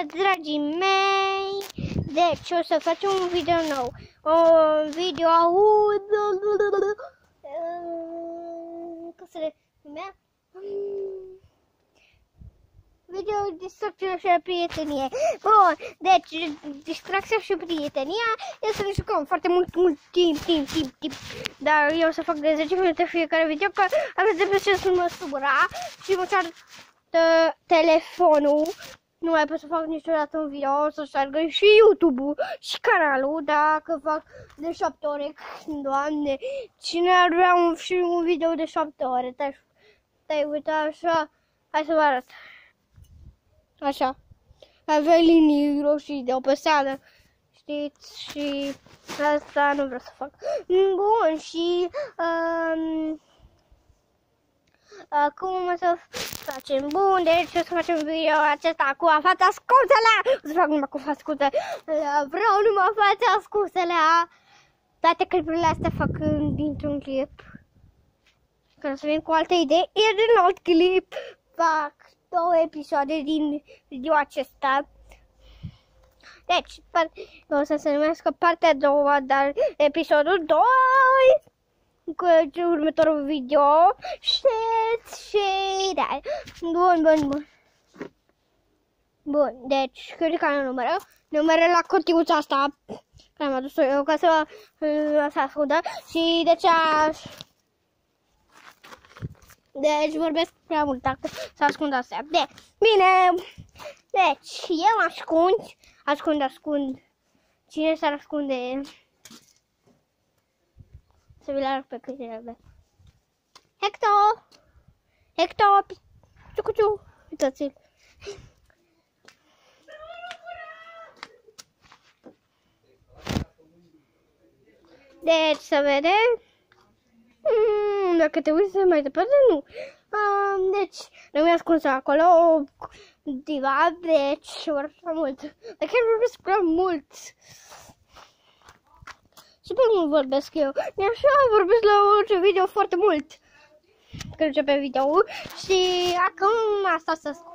Bună, dragii mei! Deci, o să facem un video nou. Un video cum se numea? Video distracție și prietenie. Bun, deci, distracția și prietenia e să ne jucăm foarte mult timp. Dar eu o să fac de 10 minute fiecare video, că aveți de pe ce să mă supăra și mă ceartă telefonul. Nu mai pot să fac niciodată un video, o să șargă și YouTube-ul și canalul, dacă fac de 7 ore. Doamne, cine ar vrea un video de 7 ore? Te-ai uitat așa? Hai să vă arăt. Așa. Avea linii roșii de o păseală. Știți? Și asta nu vreau să fac. Bun, și acum o să facem. Bun, deci o să facem video acesta cu fața ascunsă. O să fac numai cu fața ascunsă. Vreau numai fața ascunsă. Toate clipurile astea fac dintr-un clip. Când să vin cu altă idee, e din alt clip. Fac 2 episoade din video acesta. Deci, o să se numească partea a doua, dar episodul 2 cu următorul video. Și da. Bun, deci, cred că am numără la contiuța asta care am adus eu ca să se ascundă. Și deci vorbesc prea mult dacă să ascund astea. Bine, deci eu ascund. Cine s-ar ascunde? Să vi-l arăt pe câinele. Hector, ciucuciu, uitați-l. Deci să vedem. Dacă te uiți mai departe, nu. Deci, rămâi ascuns acolo diva, deci vorbesc prea mult. Dar chiar vorbesc prea mult. Super mult vorbesc eu. E așa, vorbesc la orice video foarte mult. Când începe video-ul. Și acum asta să ascult.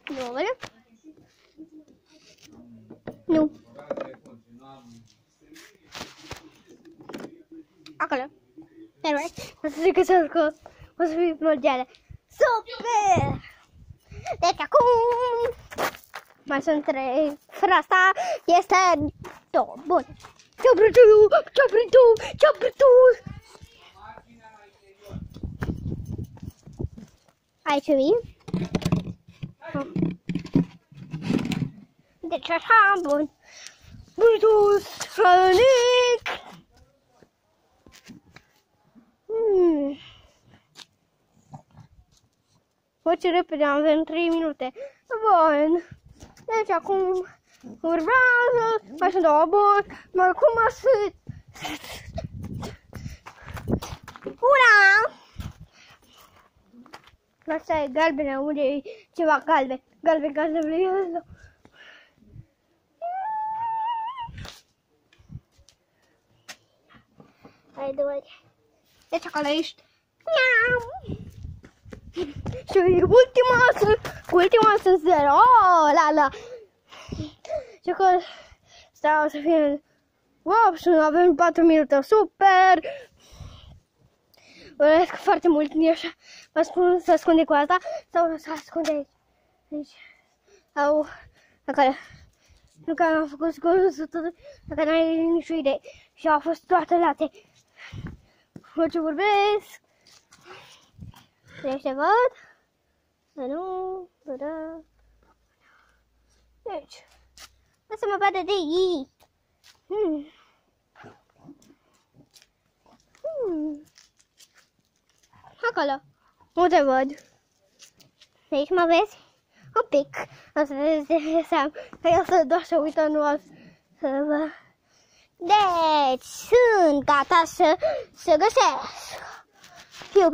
Nu, vede? Nu. Acolo. Perfect. O să zic că s-a scos. O să fie mondiale. Super! Deci acum mai sunt 3. Fără asta este 2. Bun. Ce-o vrei tu? Aici vii. Deci așa, bun. Brutus, Sonic. Foarte repede, avem 3 minute. Bun. Deci acum urmează. Mai sunt 2, bun. Mai acum sunt una. Asta e galbenă, unde e ceva galben. Galben. Hai, doi. Deci acolo ești. Și ultima sunt 0. La. Și acolo stau să fie. Wow, și avem 4 minute. Super! Urmăresc foarte mult, nu așa. Vă spun să ascunde cu asta sau să ascunde aici. Sau acolo. Nu că am făcut zgorul tot, dacă n-ai nicio idee. Și au fost toate late. Ce vorbesc. Deci te văd. Nu. Deci. O să mă vadă de ei. Acolo. Nu te văd. Aici mă vezi? Un pic. O să vezi de seama. Că eu să doar să uită, nu o să vă... Deci, sunt gata să găsesc. Piu.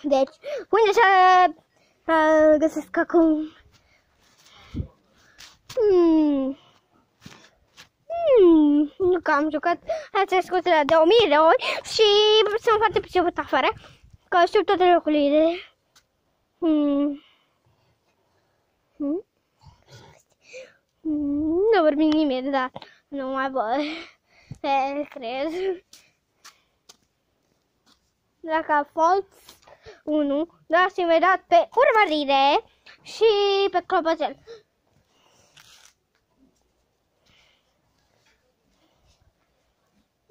Deci, unde să găsesc acum? că am jucat aceste scutele de 1000 de ori și sunt foarte priceput afară, că știu toate locurile. Nu vorbim nimic, dar nu mai văd. Cred. Dacă a fost 1, dați imediat pe urmărire și pe clopoțel.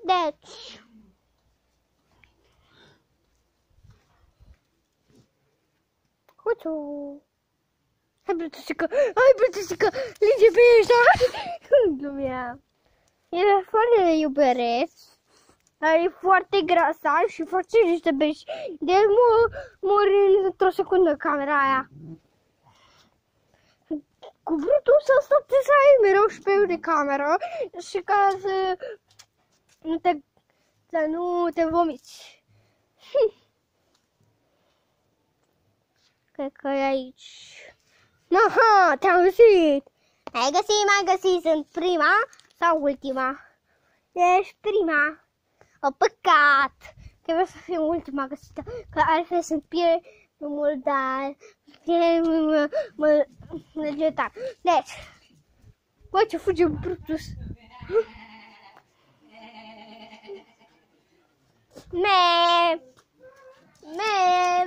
Deci, Cuțu. Hai, brătușică, linge pe ăștia. Glumea. E foarte iubere. E foarte grasă și foarte niște beși. Deci mor într-o secundă camera aia. Cu Brutus ăsta trebuie să ai mereu șpeiul de cameră și ca să nu te vomiți. Cred că e aici. Aha, te-am găsit! M-ai găsit, sunt prima sau ultima? Ești prima. O păcat! Trebuie să fiu ultima găsită, că altfel sunt mult, dar legendar. Deci, bă, ce fuge Brutus!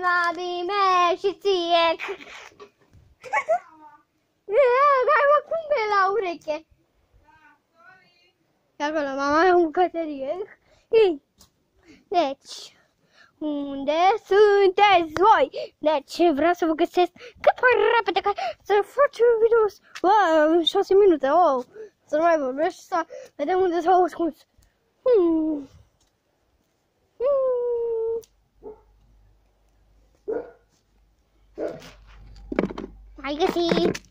Mami, și ție! Hai-mă, cum e la ureche? E acolo, mama e o bucătărie. Deci, unde sunteți voi? Deci, vreau să vă găsesc cât mai repede ca să facem un video. În 6 minute, să nu mai vorbești, să vedem unde s-au ascuns. Ai găsit!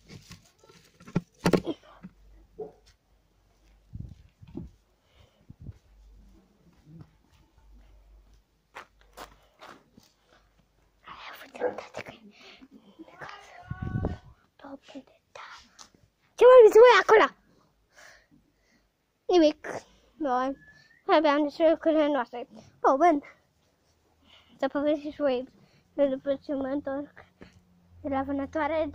Ce vorbiți voi acolo? Nimic. Bun. Aveam despre lucrurile noastre. Bun. Să povestiți și voi. După ce mă întorc de la vânătoare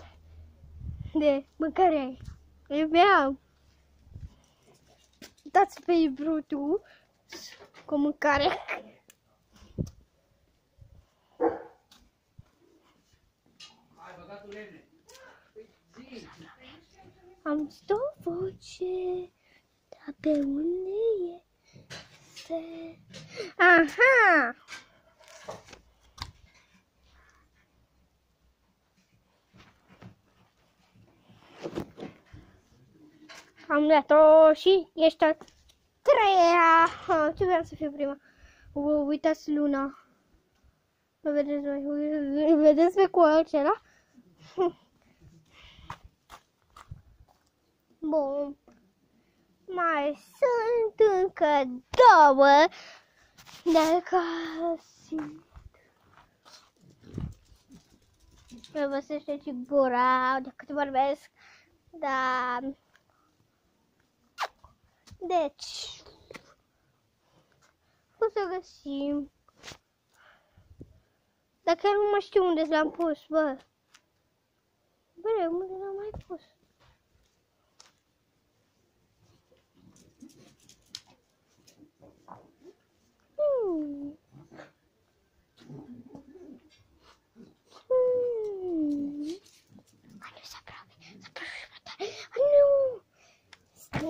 de mâncare. Iubeam. Dați pe Brutu cu mâncare. Am zis o voce, dar pe unde este? Aha! Am dat-o și ești a treia. Ce vreau să fiu prima? Uitați luna. Mă vedeți voi? Vedeți pe cu acela? Bun. Mai sunt încă 2 de casi. Mă văsește și gura de cât vorbesc. Da. Deci, o să găsim. Dar chiar nu mai știu unde l-am pus, bă. Bă, unde l-am mai pus?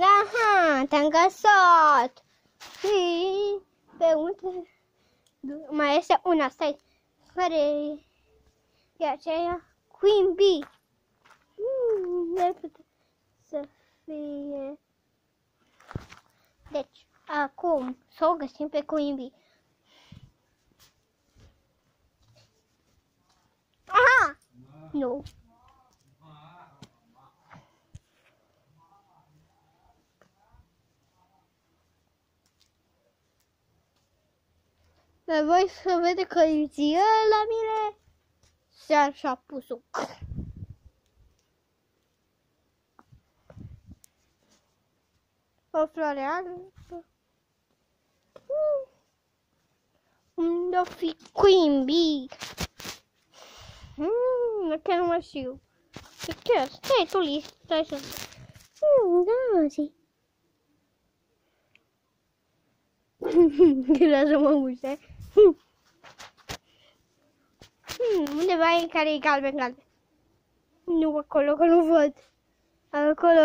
Aha, te-am găsat. Și pe unde? Mai este una, stai. Care e aceea? Queen Bee. N-ar putea să fie. Deci, acum să o găsim pe Queen Bee. Aha! Nu. Dar voi să vede că îi zie la mine și-a pus-o. O floare albă. Unde-o fi Queen Bee? Chiar nu mai știu. Chiar, stai tu, Liz, stai să... Da, zi. Lasă mă muște. Undeva în care e galben. Nu acolo, că nu văd. Acolo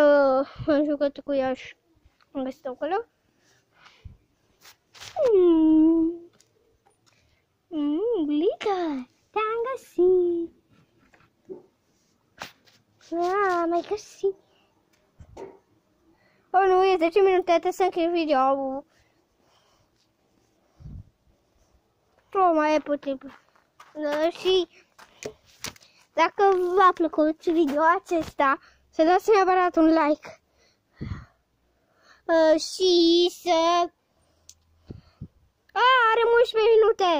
am jucat cu ea și am găsit acolo. Glitter, te-am găsit. M-ai găsit. Oh, nu, e 10 minute, trebuie să închei video-ul. Oh, mai e puțin. Și dacă v-a plăcut video acesta, să dați neapărat un like. Și să... are 11 minute!